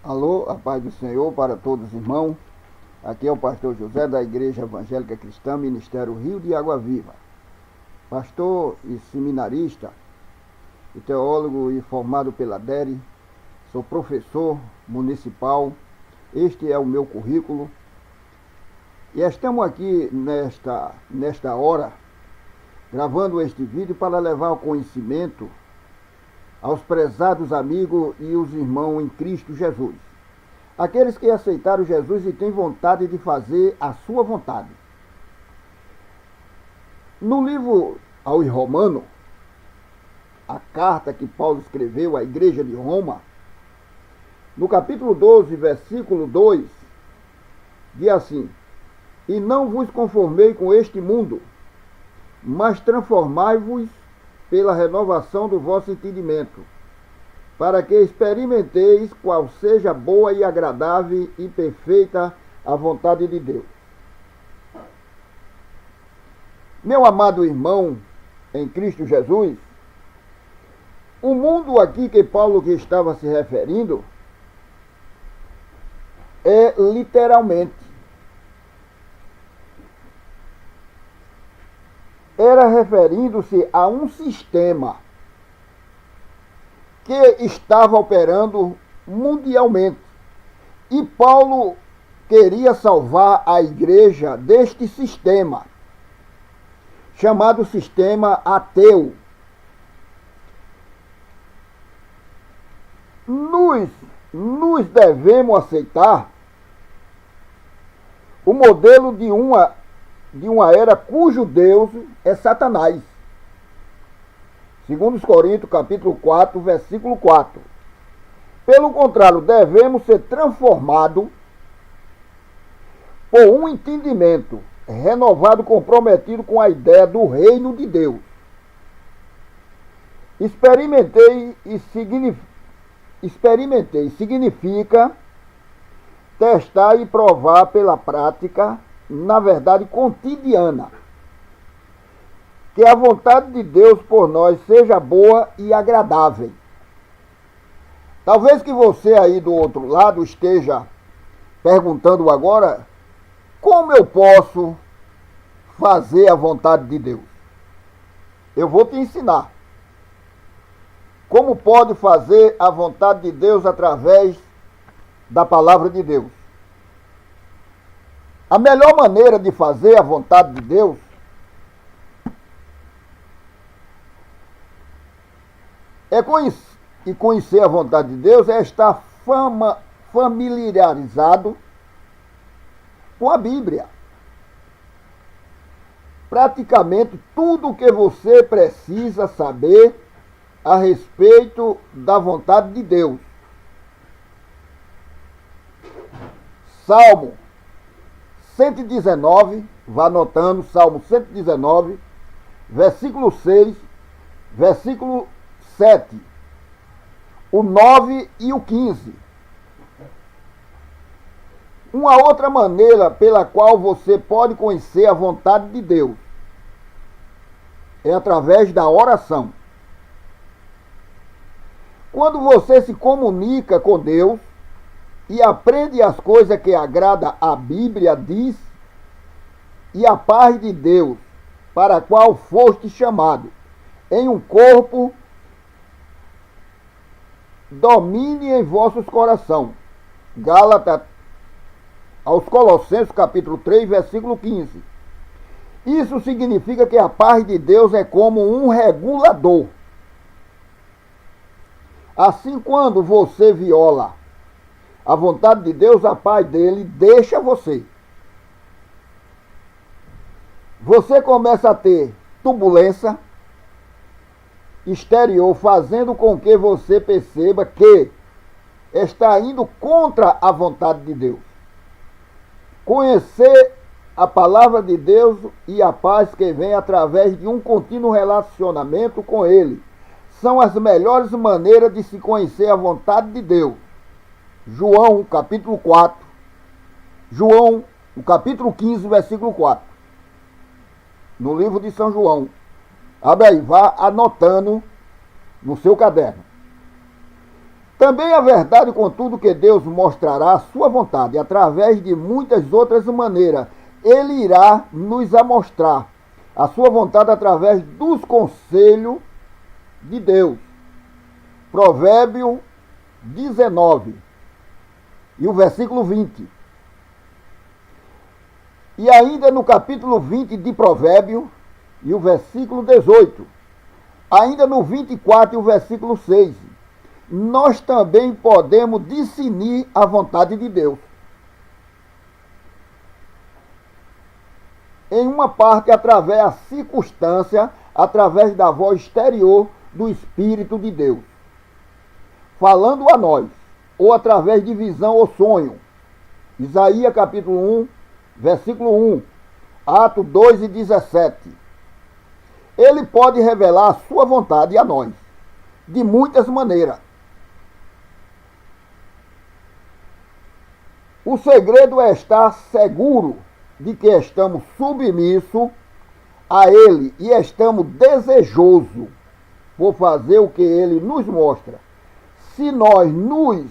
Alô, a paz do Senhor para todos os irmãos. Aqui é o pastor José da Igreja Evangélica Cristã, Ministério Rio de Água Viva. Pastor e seminarista, e teólogo e formado pela DERE, sou professor municipal, este é o meu currículo. E estamos aqui nesta hora, gravando este vídeo para levar o conhecimento aos prezados amigos e os irmãos em Cristo Jesus. Aqueles que aceitaram Jesus e têm vontade de fazer a sua vontade. No livro aos Romanos, a carta que Paulo escreveu à igreja de Roma, no capítulo 12, versículo 2, diz assim: E não vos conformei com este mundo, mas transformai-vos pela renovação do vosso entendimento, para que experimenteis qual seja boa e agradável e perfeita a vontade de Deus. Meu amado irmão em Cristo Jesus, o mundo aqui que Paulo que estava se referindo é literalmente, era referindo-se a um sistema que estava operando mundialmente. E Paulo queria salvar a igreja deste sistema, chamado sistema ateu. Nos devemos aceitar o modelo de uma era cujo Deus é Satanás. Segundo os Coríntios, capítulo 4, versículo 4. Pelo contrário, devemos ser transformados por um entendimento renovado, comprometido com a ideia do reino de Deus. Experimentei significa testar e provar pela prática, na verdade cotidiana, que a vontade de Deus por nós seja boa e agradável. Talvez que você aí do outro lado esteja perguntando agora: como eu posso fazer a vontade de Deus? Eu vou te ensinar. Como pode fazer a vontade de Deus através da palavra de Deus? A melhor maneira de fazer a vontade de Deus conhecer a vontade de Deus é estar familiarizado com a Bíblia. Praticamente tudo o que você precisa saber a respeito da vontade de Deus. Salmo 119, vá anotando, Salmo 119, versículo 6, versículo 7, o 9 e o 15. Uma outra maneira pela qual você pode conhecer a vontade de Deus é através da oração. Quando você se comunica com Deus e aprende as coisas que agrada a Bíblia diz, e a paz de Deus, para a qual foste chamado, em um corpo, domine em vossos corações. Gálatas aos Colossenses, capítulo 3, versículo 15. Isso significa que a paz de Deus é como um regulador. Assim, quando você viola a vontade de Deus, a paz dele deixa você. Você começa a ter turbulência exterior, fazendo com que você perceba que está indo contra a vontade de Deus. Conhecer a palavra de Deus e a paz que vem através de um contínuo relacionamento com Ele são as melhores maneiras de se conhecer a vontade de Deus. João, capítulo 4. João, o capítulo 15, versículo 4. No livro de São João. Abre aí, vá anotando no seu caderno. Também é verdade, contudo, que Deus mostrará a sua vontade através de muitas outras maneiras. Ele irá nos mostrar a sua vontade através dos conselhos de Deus. Provérbio 19 e o versículo 20. E ainda no capítulo 20 de Provérbio e o versículo 18. Ainda no 24 e o versículo 6. Nós também podemos discernir a vontade de Deus. Em uma parte, através da circunstância, através da voz exterior do Espírito de Deus, falando a nós, ou através de visão ou sonho. Isaías capítulo 1, versículo 1, Atos 2 e 17. Ele pode revelar a sua vontade a nós, de muitas maneiras. O segredo é estar seguro de que estamos submissos a Ele e estamos desejosos por fazer o que Ele nos mostra. Se nós nos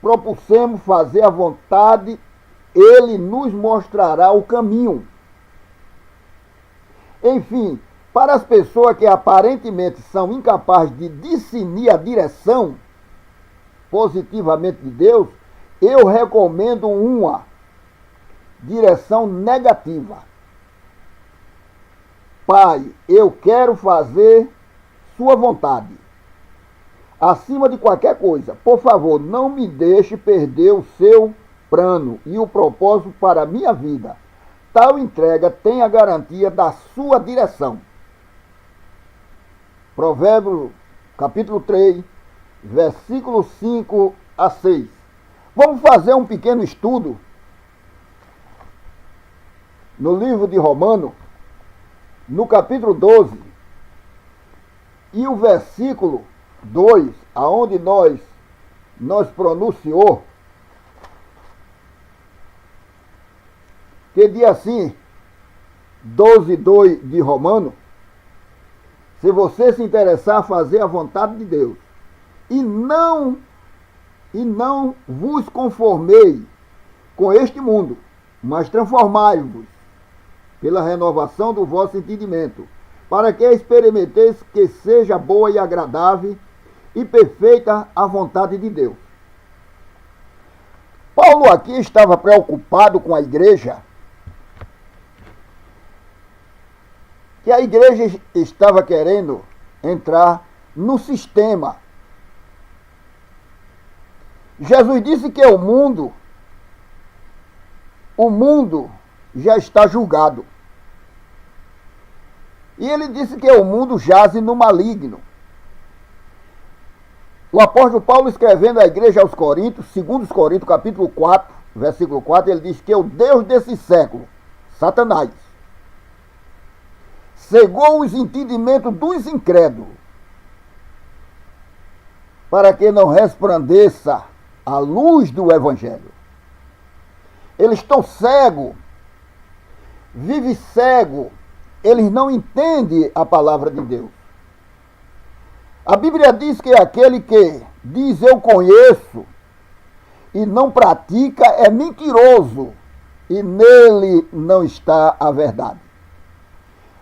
propusermos fazer a vontade, Ele nos mostrará o caminho. Enfim, para as pessoas que aparentemente são incapazes de discernir a direção positivamente de Deus, eu recomendo uma direção negativa. Pai, eu quero fazer sua vontade. Acima de qualquer coisa, por favor, não me deixe perder o seu plano e o propósito para a minha vida. Tal entrega tem a garantia da sua direção. Provérbio, capítulo 3, versículos 5 a 6. Vamos fazer um pequeno estudo no livro de Romanos, no capítulo 12, e o versículo 2, aonde nós pronunciou, que diz assim, 12:2 de Romanos: se você se interessar, fazer a vontade de Deus, e não vos conformei com este mundo, mas transformai-vos pela renovação do vosso entendimento, para que experimenteis que seja boa e agradável e perfeita a vontade de Deus. Paulo aqui estava preocupado com a igreja, que a igreja estava querendo entrar no sistema. Jesus disse que o mundo já está julgado. E ele disse que o mundo jaze no maligno. O apóstolo Paulo, escrevendo à igreja aos Coríntios, 2 Coríntios, capítulo 4, versículo 4, ele diz que o Deus desse século, Satanás, cegou os entendimentos dos incrédulos, para que não resplandeça a luz do Evangelho. Eles estão cegos, vivem cegos, eles não entendem a palavra de Deus. A Bíblia diz que aquele que diz eu conheço e não pratica é mentiroso, e nele não está a verdade.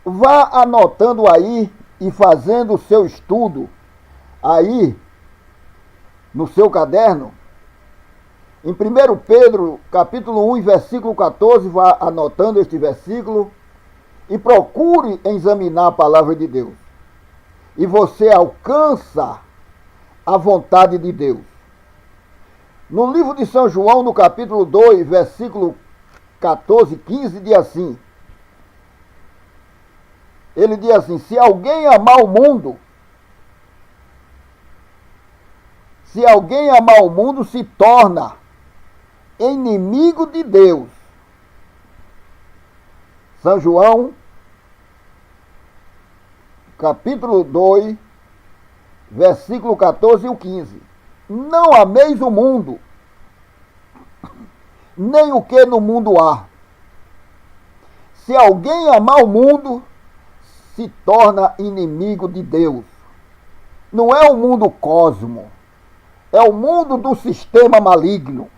Vá anotando aí e fazendo o seu estudo aí no seu caderno. Em 1 Pedro, capítulo 1, versículo 14, vá anotando este versículo e procure examinar a palavra de Deus. E você alcança a vontade de Deus. No livro de São João, no capítulo 2, versículo 14 e 15, diz assim. Ele diz assim: se alguém amar o mundo, se torna inimigo de Deus. São João, capítulo 2, versículo 14 e 15. Não ameis o mundo, nem o que no mundo há. Se alguém amar o mundo, se torna inimigo de Deus. Não é o mundo cosmo, é o mundo do sistema maligno,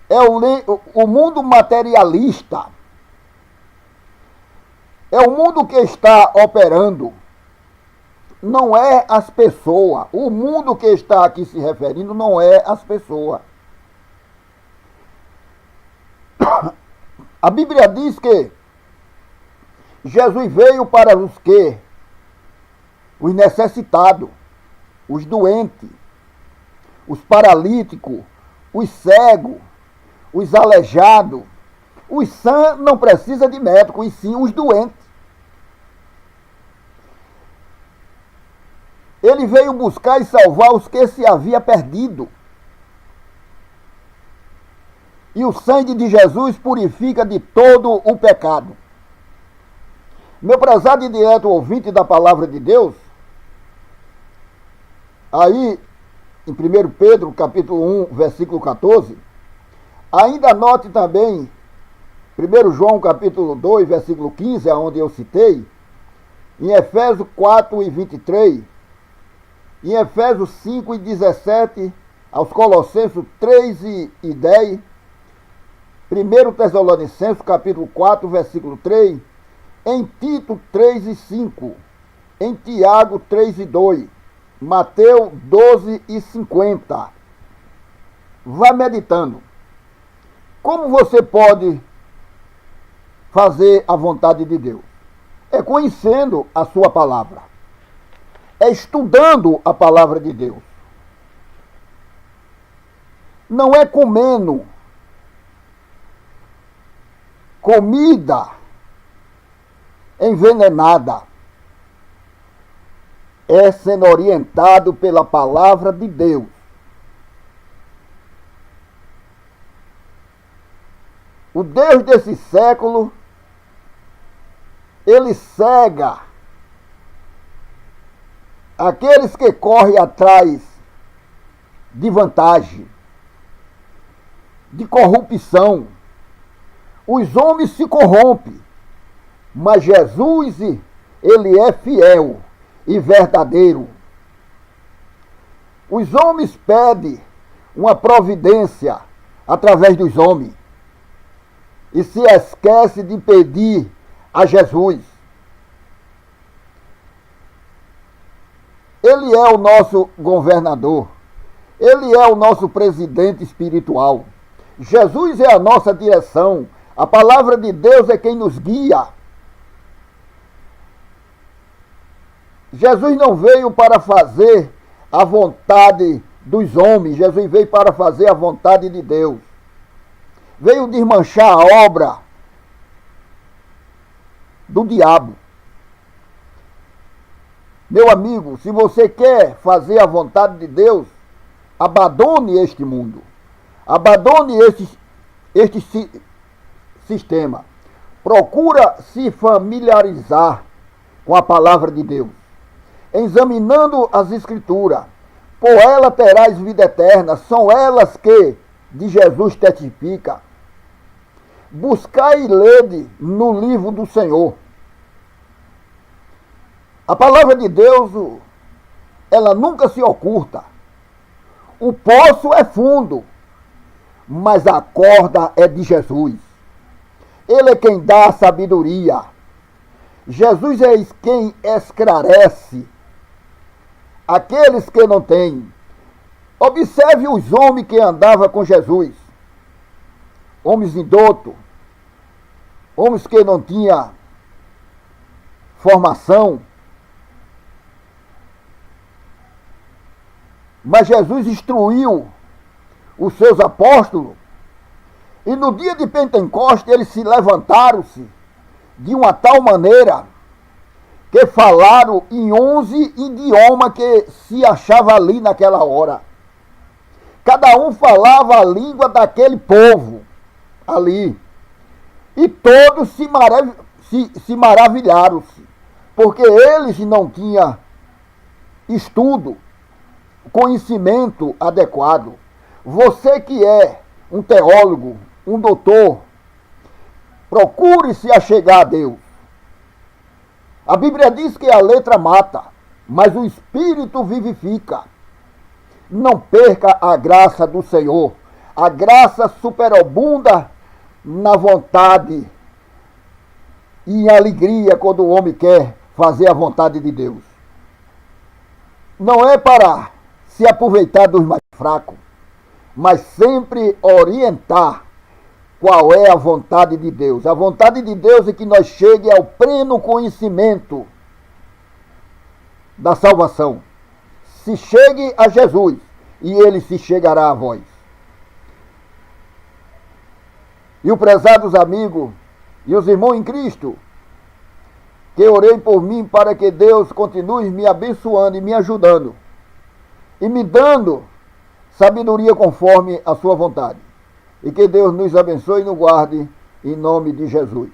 é o mundo materialista, é o mundo que está operando, não é as pessoas. O mundo que está aqui se referindo não é as pessoas. A Bíblia diz que Jesus veio para os quê? Os necessitados, os doentes, os paralíticos, os cegos, os aleijados. Os sãs não precisam de médico, e sim os doentes. Ele veio buscar e salvar os que se havia perdido. E o sangue de Jesus purifica de todo o pecado. Meu prezado e direto ouvinte da palavra de Deus, aí em 1 Pedro, capítulo 1, versículo 14, ainda note também 1 João, capítulo 2, versículo 15, onde eu citei, em Efésios 4 e 23, em Efésios 5 e 17, aos Colossenses 3 e 10, 1 Tessalonicenses, capítulo 4, versículo 3, em Tito 3 e 5, em Tiago 3 e 2, Mateus 12 e 50. Vá meditando. Como você pode fazer a vontade de Deus? É conhecendo a sua palavra. É estudando a palavra de Deus. Não é comendo comida envenenada. É sendo orientado pela palavra de Deus. O Deus desse século, ele cega aqueles que correm atrás de vantagem, de corrupção. Os homens se corrompem, mas Jesus, ele é fiel e verdadeiro. Os homens pedem uma providência através dos homens e se esquece de pedir a Jesus. Ele é o nosso governador. Ele é o nosso presidente espiritual. Jesus é a nossa direção. A palavra de Deus é quem nos guia. Jesus não veio para fazer a vontade dos homens. Jesus veio para fazer a vontade de Deus. Veio desmanchar a obra do diabo. Meu amigo, se você quer fazer a vontade de Deus, abandone este mundo. Abandone este sistema. Procura se familiarizar com a palavra de Deus, examinando as Escrituras. Por ela terás vida eterna. São elas que de Jesus testifica. Buscai e lede no livro do Senhor. A palavra de Deus, ela nunca se oculta. O poço é fundo, mas a corda é de Jesus. Ele é quem dá a sabedoria. Jesus é quem esclarece aqueles que não têm. Observe os homens que andavam com Jesus. Homens indotos, homens que não tinham formação. Mas Jesus instruiu os seus apóstolos, e no dia de Pentecostes eles se levantaram-se de uma tal maneira que falaram em 11 idiomas que se achava ali naquela hora. Cada um falava a língua daquele povo ali. E todos se maravilharam-se, porque eles não tinham estudo, conhecimento adequado. Você que é um teólogo, um doutor, procure se achegar a Deus. A Bíblia diz que a letra mata, mas o Espírito vivifica. Não perca a graça do Senhor. A graça superabunda na vontade e em alegria quando o homem quer fazer a vontade de Deus. Não é para se aproveitar dos mais fracos, mas sempre orientar qual é a vontade de Deus. A vontade de Deus é que nós chegue ao pleno conhecimento da salvação. Se chegue a Jesus e ele se chegará a vós. E os prezados amigos e os irmãos em Cristo, que orei por mim para que Deus continue me abençoando e me ajudando e me dando sabedoria conforme a sua vontade. E que Deus nos abençoe e nos guarde em nome de Jesus.